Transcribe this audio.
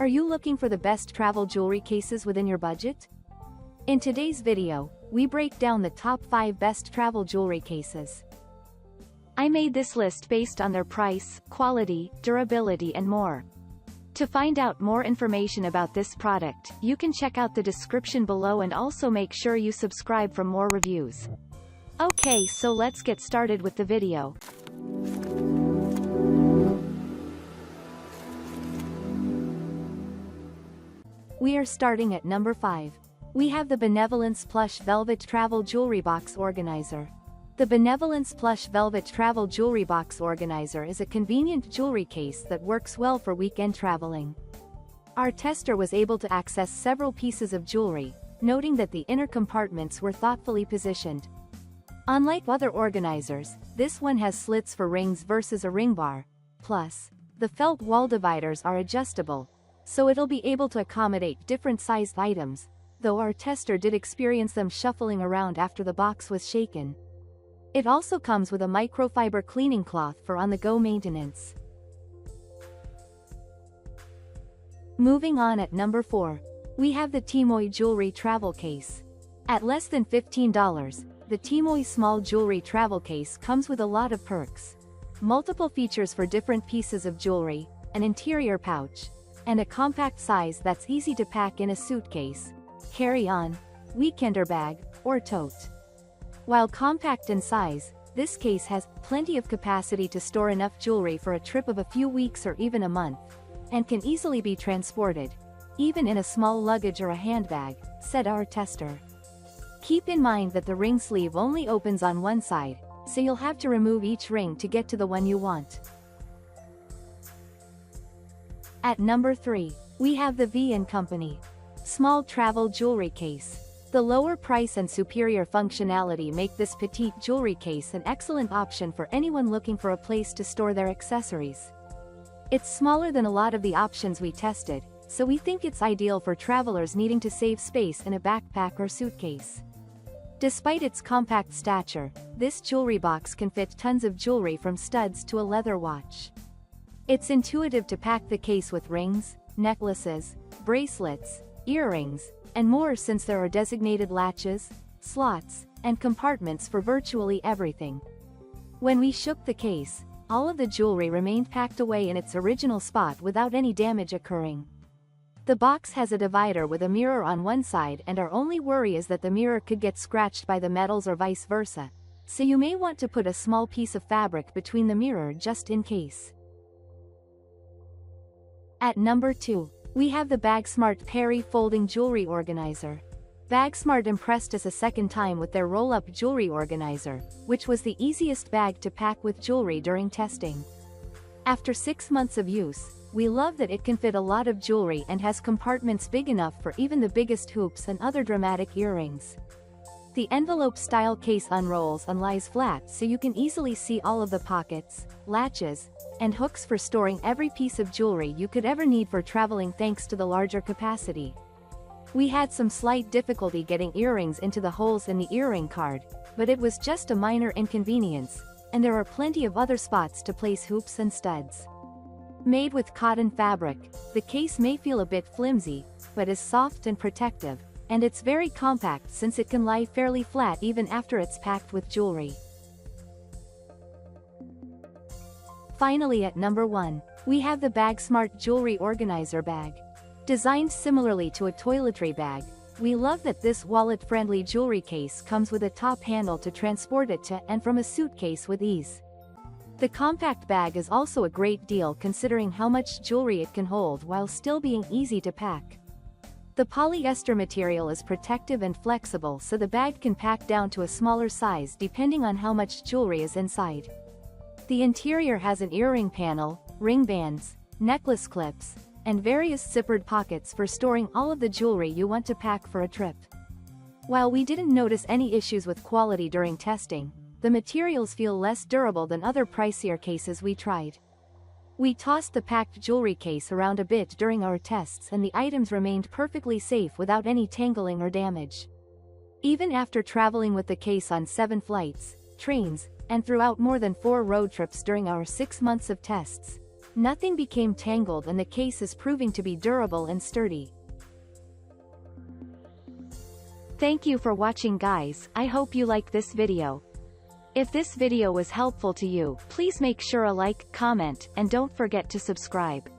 Are you looking for the best travel jewelry cases within your budget? In today's video, we break down the top 5 best travel jewelry cases. I made this list based on their price, quality, durability and more. To find out more information about this product, you can check out the description below and also make sure you subscribe for more reviews. Okay, so let's get started with the video. We are starting at number 5. We have the Benevolence Plush Velvet Travel Jewelry Box Organizer. The Benevolence Plush Velvet Travel Jewelry Box Organizer is a convenient jewelry case that works well for weekend traveling. Our tester was able to access several pieces of jewelry, noting that the inner compartments were thoughtfully positioned. Unlike other organizers, this one has slits for rings versus a ring bar. Plus, the felt wall dividers are adjustable, so it'll be able to accommodate different sized items, though our tester did experience them shuffling around after the box was shaken. It also comes with a microfiber cleaning cloth for on-the-go maintenance. Moving on at number 4, we have the Teamoy Jewelry Travel Case. At less than $15, the Teamoy Small Jewelry Travel Case comes with a lot of perks. Multiple features for different pieces of jewelry, an interior pouch, and a compact size that's easy to pack in a suitcase, carry-on, weekender bag, or tote. While compact in size, this case has plenty of capacity to store enough jewelry for a trip of a few weeks or even a month, and can easily be transported, even in a small luggage or a handbag, said our tester. Keep in mind that the ring sleeve only opens on one side, so you'll have to remove each ring to get to the one you want. At number 3, we have the V & Company Small Travel Jewelry Case. The lower price and superior functionality make this petite jewelry case an excellent option for anyone looking for a place to store their accessories. It's smaller than a lot of the options we tested, so we think it's ideal for travelers needing to save space in a backpack or suitcase. Despite its compact stature, this jewelry box can fit tons of jewelry from studs to a leather watch. It's intuitive to pack the case with rings, necklaces, bracelets, earrings, and more since there are designated latches, slots, and compartments for virtually everything. When we shook the case, all of the jewelry remained packed away in its original spot without any damage occurring. The box has a divider with a mirror on one side, and our only worry is that the mirror could get scratched by the metals or vice versa, so you may want to put a small piece of fabric between the mirror just in case. At number 2, we have the Bagsmart Peri Folding Jewelry Organizer. Bagsmart impressed us a second time with their roll-up jewelry organizer, which was the easiest bag to pack with jewelry during testing. After 6 months of use, we love that it can fit a lot of jewelry and has compartments big enough for even the biggest hoops and other dramatic earrings. The envelope-style case unrolls and lies flat so you can easily see all of the pockets, latches, and hooks for storing every piece of jewelry you could ever need for traveling thanks to the larger capacity. We had some slight difficulty getting earrings into the holes in the earring card, but it was just a minor inconvenience, and there are plenty of other spots to place hoops and studs. Made with cotton fabric, the case may feel a bit flimsy, but is soft and protective, and it's very compact since it can lie fairly flat even after it's packed with jewelry. Finally, at number 1, we have the Bagsmart Jewelry Organizer Bag. Designed similarly to a toiletry bag, we love that this wallet-friendly jewelry case comes with a top handle to transport it to and from a suitcase with ease. The compact bag is also a great deal considering how much jewelry it can hold while still being easy to pack. The polyester material is protective and flexible, so the bag can pack down to a smaller size depending on how much jewelry is inside. The interior has an earring panel, ring bands, necklace clips, and various zippered pockets for storing all of the jewelry you want to pack for a trip. While we didn't notice any issues with quality during testing, the materials feel less durable than other pricier cases we tried. We tossed the packed jewelry case around a bit during our tests and the items remained perfectly safe without any tangling or damage. Even after traveling with the case on 7 flights, trains, and throughout more than 4 road trips during our 6 months of tests, Nothing became tangled and the case is proving to be durable and sturdy. Thank you for watching guys, I hope you like this video. If this video was helpful to you, please make sure a like, comment, and don't forget to subscribe.